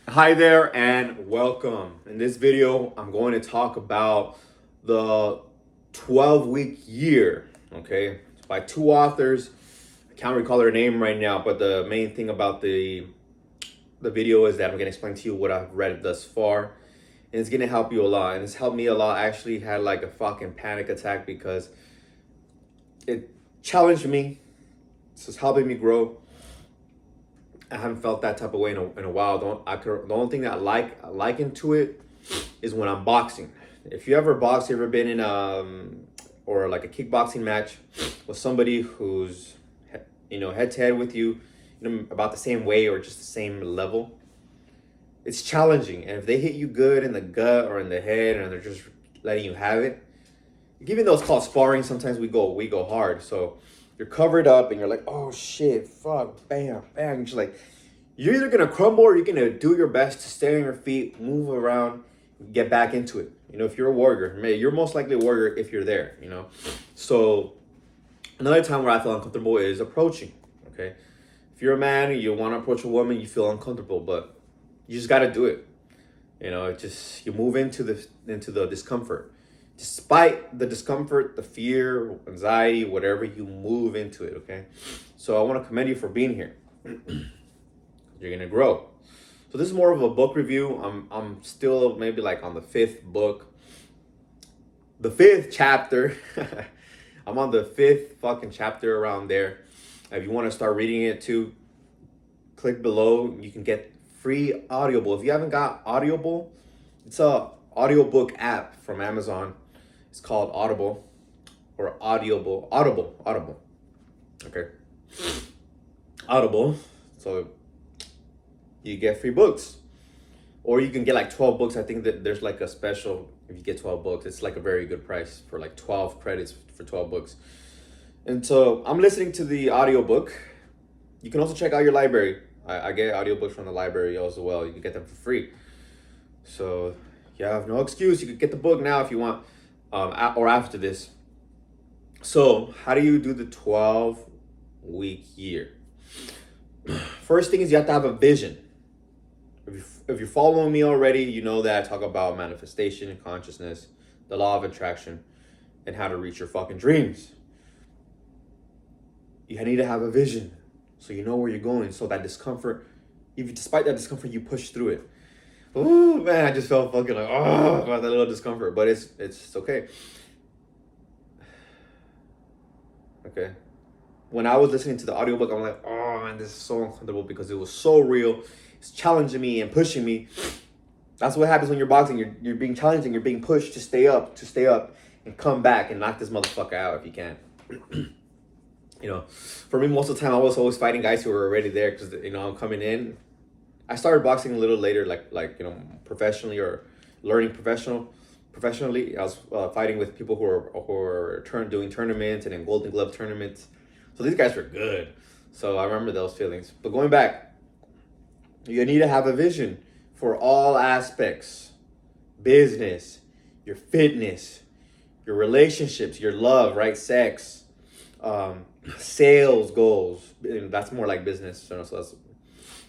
Hi there and welcome. In this video, I'm going to talk about the 12-week year. Okay, it's by two authors. I can't recall their name right now, but the main thing about the video is that I'm going to explain to you what I've read thus far, and it's going to help you a lot. And it's helped me a lot. I actually had like a fucking panic attack because it challenged me. This is helping me grow. I haven't felt that type of way in a while. The only thing that I like into it is when I'm boxing. If you ever box, you ever been in or like a kickboxing match with somebody who's head to head with you, about the same way or just the same level, it's challenging. And if they hit you good in the gut or in the head and they're just letting you have it, even though it's called sparring, sometimes we go hard. So you're covered up and you're like, oh shit, fuck, bam, bam. You're just like, you're either gonna crumble or you're gonna do your best to stay on your feet, move around, get back into it. If you're a warrior, you're most likely a warrior if you're there. So another time where I feel uncomfortable is approaching. Okay, if you're a man and you want to approach a woman, you feel uncomfortable, but you just gotta do it. You move into the discomfort. Despite the discomfort, the fear, anxiety, whatever, you move into it. Okay, so I want to commend you for being here. You're gonna grow. So this is more of a book review. I'm still maybe like on the fifth book, the fifth chapter. I'm on the fifth fucking chapter around there. If you want to start reading it too, click below. You can get free Audible. If you haven't got Audible, it's a audiobook app from Amazon. It's called Audible or Audible. Okay. Audible. So you get free books. Or you can get like 12 books. I think that there's like a special if you get 12 books. It's like a very good price for like 12 credits for 12 books. And so I'm listening to the audiobook. You can also check out your library. I get audiobooks from the library as well. You can get them for free. So you have no excuse. You could get the book now if you want, or after this. So how do you do the 12-week year? First thing is you have to have a vision. If you're following me already, you know that I talk about manifestation and consciousness, the law of attraction, and how to reach your fucking dreams. You need to have a vision so you know where you're going. So that discomfort, even despite that discomfort, you push through it. Oh man, I just felt fucking like about that little discomfort, but it's okay. Okay. When I was listening to the audiobook, I'm like, oh man, this is so uncomfortable because it was so real. It's challenging me and pushing me. That's what happens when you're boxing. You're being challenged and you're being pushed to stay up, and come back and knock this motherfucker out if you can. For me, most of the time, I was always fighting guys who were already there because I'm coming in. I started boxing a little later, professionally or learning professionally. I was fighting with people who are doing tournaments and in Golden Glove tournaments. So these guys were good. So I remember those feelings. But going back, you need to have a vision for all aspects: business, your fitness, your relationships, your love, right? Sex, sales goals. That's more like business. So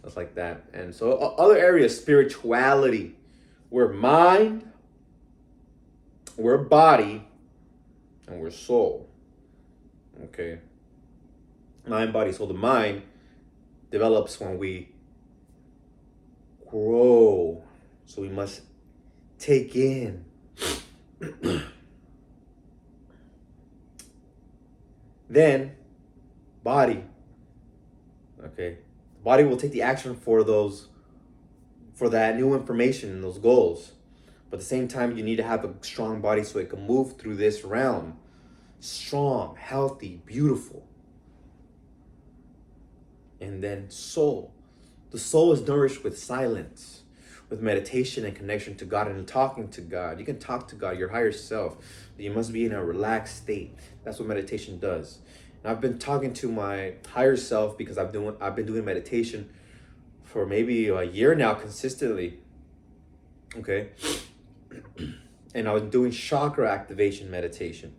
that's like that. And so other areas: spirituality. We're mind, we're body, and we're soul. Okay. Mind, body, soul. The mind develops when we grow. So we must take in. Then, body. Okay. The body will take the action for that new information and those goals. But at the same time, you need to have a strong body so it can move through this realm. Strong, healthy, beautiful. And then soul. The soul is nourished with silence, with meditation and connection to God and talking to God. You can talk to God, your higher self. But you must be in a relaxed state. That's what meditation does. And I've been talking to my higher self because I've been doing meditation for maybe a year now consistently. Okay. And I was doing chakra activation meditation.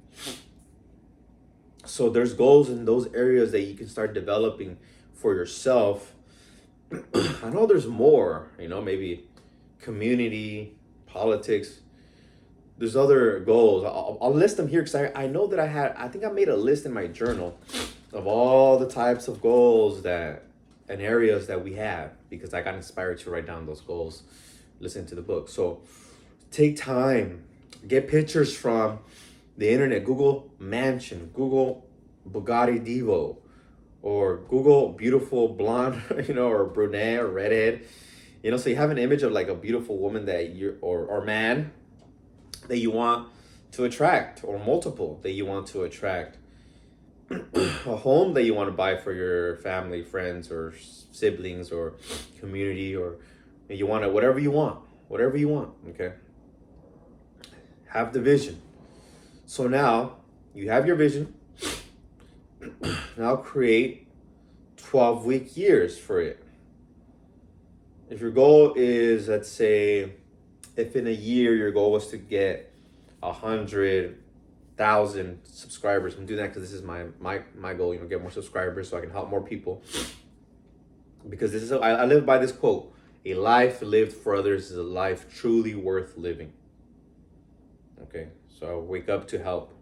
So there's goals in those areas that you can start developing for yourself I know there's more, maybe community, politics. There's other goals. I'll list them here because I know that I think I made a list in my journal of all the types of goals and areas that we have, because I got inspired to write down those goals, listen to the book. So take time, get pictures from the internet, Google mansion, Google Bugatti Divo, or Google beautiful blonde, or brunette or redhead, so you have an image of like a beautiful woman that or man that you want to attract, or multiple that you want to attract, a home that you want to buy for your family, friends, or siblings, or community, or you want it, whatever you want, okay? Have the vision. So now you have your vision. Now create 12-week years for it. If your goal is, let's say, if in a year your goal was to get 100,000 subscribers, I'm doing that because this is my goal, get more subscribers so I can help more people. Because this is, I live by this quote: a life lived for others is a life truly worth living. Okay, so I wake up to help.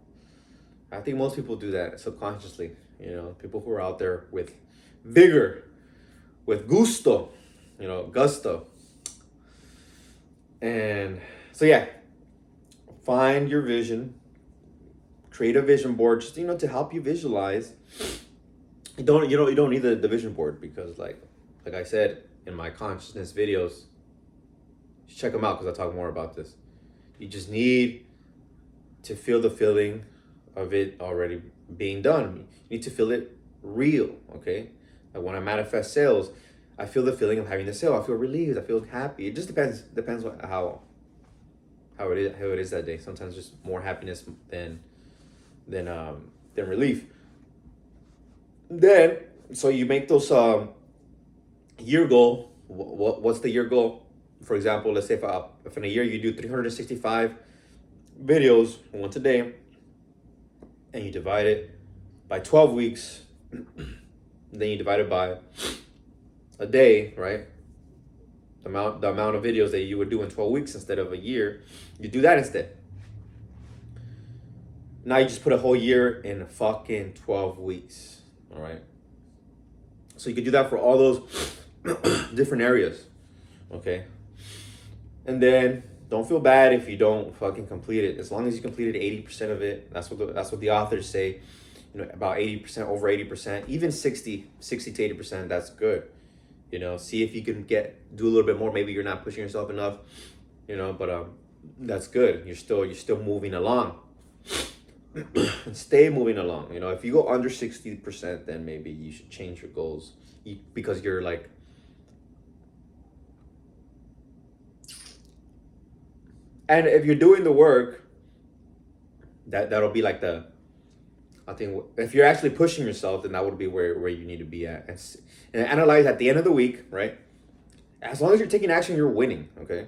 I think most people do that subconsciously. People who are out there with vigor, with gusto, gusto. And so yeah, find your vision, create a vision board, just to help you visualize. You don't need the vision board, because like I said in my consciousness videos, check them out because I talk more about this. You just need to feel the feeling of it already being done. You need to feel it real, okay? Like when I manifest sales, I feel the feeling of having the sale. I feel relieved. I feel happy. It just depends how it is that day. Sometimes just more happiness than relief. Then, so you make those year goal. What's the year goal? For example, let's say if in a year you do 365 videos once a day, and you divide it by 12 weeks, then you divide it by a day, right? The amount of videos that you would do in 12 weeks instead of a year, you do that instead. Now you just put a whole year in fucking 12 weeks, all right? So you could do that for all those different areas, okay? And then don't feel bad if you don't fucking complete it. As long as you completed 80% of it, that's what the authors say. About 80%, over 80%, even 60 to 80%. That's good. See if you can do a little bit more. Maybe you're not pushing yourself enough. But that's good. You're still moving along. And stay moving along. If you go under 60%, then maybe you should change your goals, because you're like. And if you're doing the work, that'll be like I think if you're actually pushing yourself, then that would be where you need to be at. And analyze at the end of the week, right? As long as you're taking action, you're winning, okay?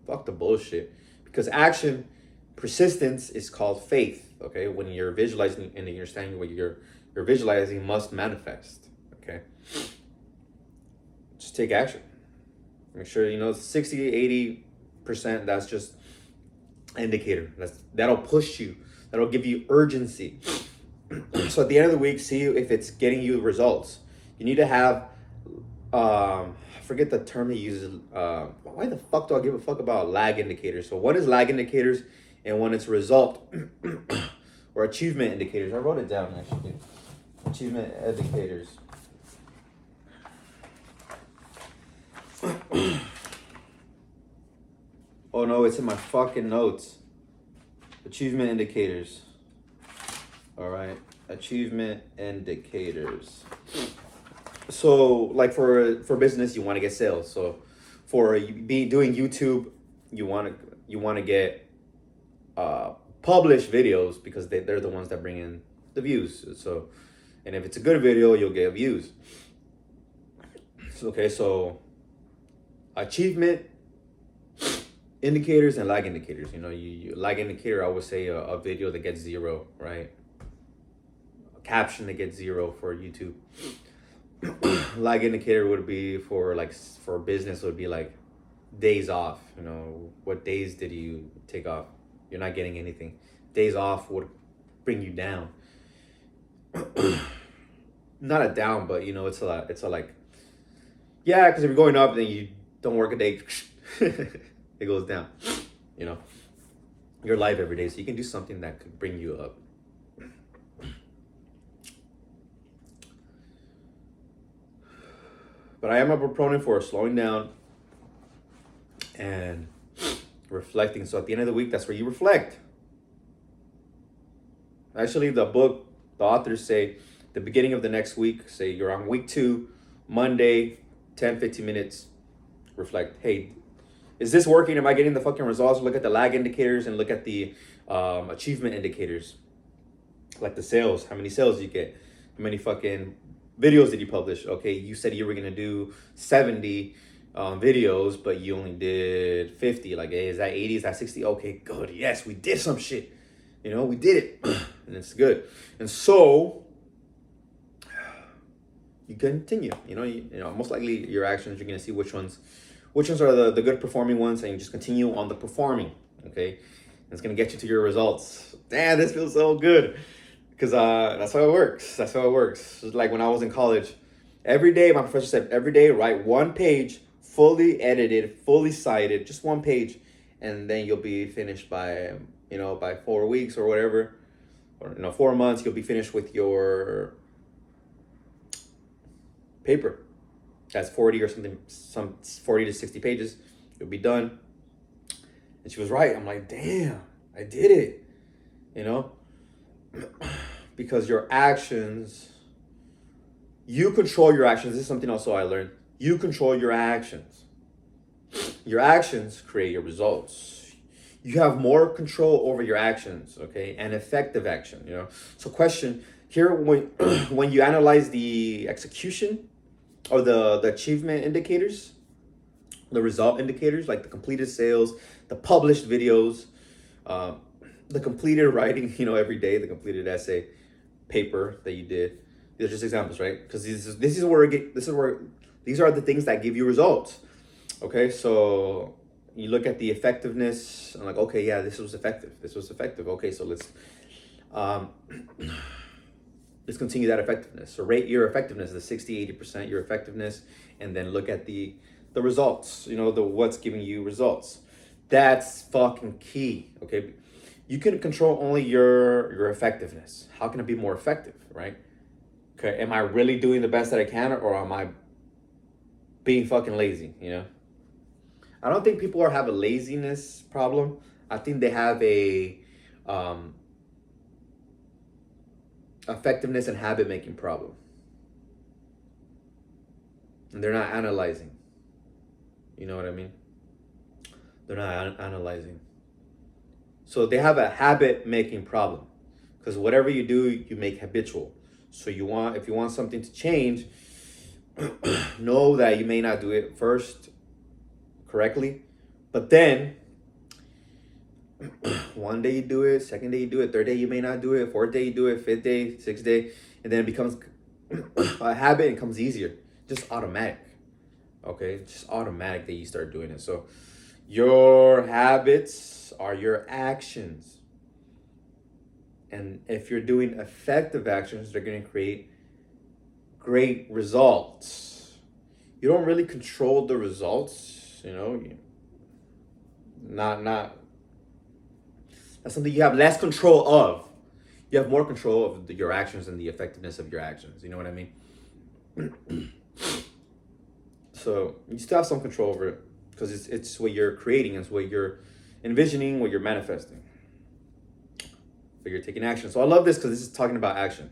Fuck the bullshit. Because action, persistence is called faith, okay? When you're visualizing and you're understanding what you're visualizing must manifest, okay? Just take action. Make sure, 60, 80%, that's just indicator. That'll push you. That'll give you urgency. So at the end of the week, see if it's getting you results. You need to have, I forget the term they use. Why the fuck do I give a fuck about lag indicators? So one is lag indicators, and one is result or achievement indicators. I wrote it down actually. Achievement indicators. Oh no, it's in my fucking notes. Achievement indicators. All right, achievement indicators. So like for business, you want to get sales. So for doing YouTube, you want to get published videos, because they're the ones that bring in the views. So, and if it's a good video, you'll get views. Okay, so achievement indicators and lag indicators. You lag indicator, I would say a video that gets 0, right? A caption that gets 0 for YouTube. lag indicator would be for business would be like days off. You know, what days did you take off? You're not getting anything. Days off would bring you down. Not a down, but you know, it's a like, yeah, because if you're going up, then you don't work a day, it goes down. You know, your life every day, so you can do something that could bring you up. But I am a proponent for slowing down and reflecting. So at the end of the week, that's where you reflect. Actually, the authors say the beginning of the next week, say you're on week 2, Monday, 10, 15 minutes, reflect. Hey, is this working? Am I getting the fucking results? Look at the lag indicators and look at the achievement indicators. Like the sales, how many sales you get? How many fucking videos did you publish? Okay, you said you were gonna do 70 videos, but you only did 50. Like, hey, is that 80? Is that 60? Okay, good. Yes, we did some shit. You know, we did it. And it's good. And so you continue. You know, most likely your actions, you're gonna see which ones are the good performing ones, and you just continue on the performing. Okay, and it's gonna get you to your results. Damn, this feels so good. Because that's how it works. That's how it works. It's like when I was in college, every day, my professor said, every day, write one page, fully edited, fully cited, just one page, and then you'll be finished by, by 4 weeks or whatever, or 4 months, you'll be finished with your paper. That's 40 or something, some 40 to 60 pages. You'll be done. And she was right. I'm like, damn, I did it. Because your actions, you control your actions. This is something also I learned. You control your actions. Your actions create your results. You have more control over your actions, okay? And effective action, So question here, when you analyze the execution or the achievement indicators, the result indicators, like the completed sales, the published videos, the completed writing, every day, the completed essay, paper that you did. These are just examples, right? Because these are the things that give you results. Okay, so you look at the effectiveness. I'm like, okay, yeah, this was effective. Okay, so let's continue that effectiveness. So rate your effectiveness, the 60-80% your effectiveness, and then look at the results. The what's giving you results. That's fucking key. Okay. You can control only your effectiveness. How can it be more effective, right? Okay, am I really doing the best that I can, or am I being fucking lazy, I don't think people have a laziness problem. I think they have a effectiveness and habit making problem. And they're not analyzing. You know what I mean? They're not analyzing. So they have a habit making problem, because whatever you do, you make habitual. So if you want something to change, know that you may not do it first correctly, but then one day you do it, second day you do it, third day you may not do it, fourth day you do it, fifth day, sixth day, and then it becomes a habit and comes easier, just automatic. Okay, just automatic that you start doing it. So your habits are your actions. And if you're doing effective actions, they're going to create great results. You don't really control the results, Not that's something you have less control of. You have more control of your actions and the effectiveness of your actions. You know what I mean? So you still have some control over it, because it's what you're creating, it's what you're envisioning, what you're manifesting. But you're taking action. So I love this because this is talking about action.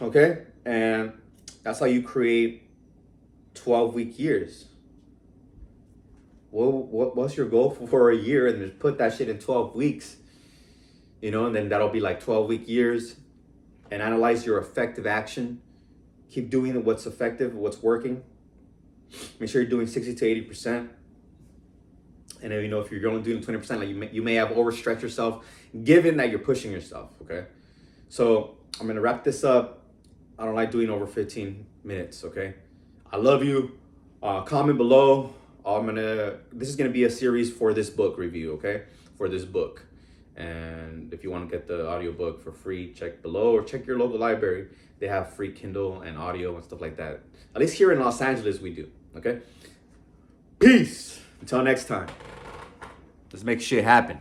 Okay? And that's how you create 12-week years. What's your goal for a year? And just put that shit in 12 weeks. And then that'll be like 12-week years. And analyze your effective action. Keep doing what's effective, what's working. Make sure you're doing 60 to 80%. And then, if you're only doing 20%, like you may have overstretched yourself, given that you're pushing yourself. Okay. So I'm going to wrap this up. I don't like doing over 15 minutes, okay? I love you. Comment below. This is gonna be a series for this book review, okay? For this book. And if you want to get the audiobook for free, check below or check your local library. They have free Kindle and audio and stuff like that. At least here in Los Angeles, we do, okay? Peace. Until next time. Let's make shit happen.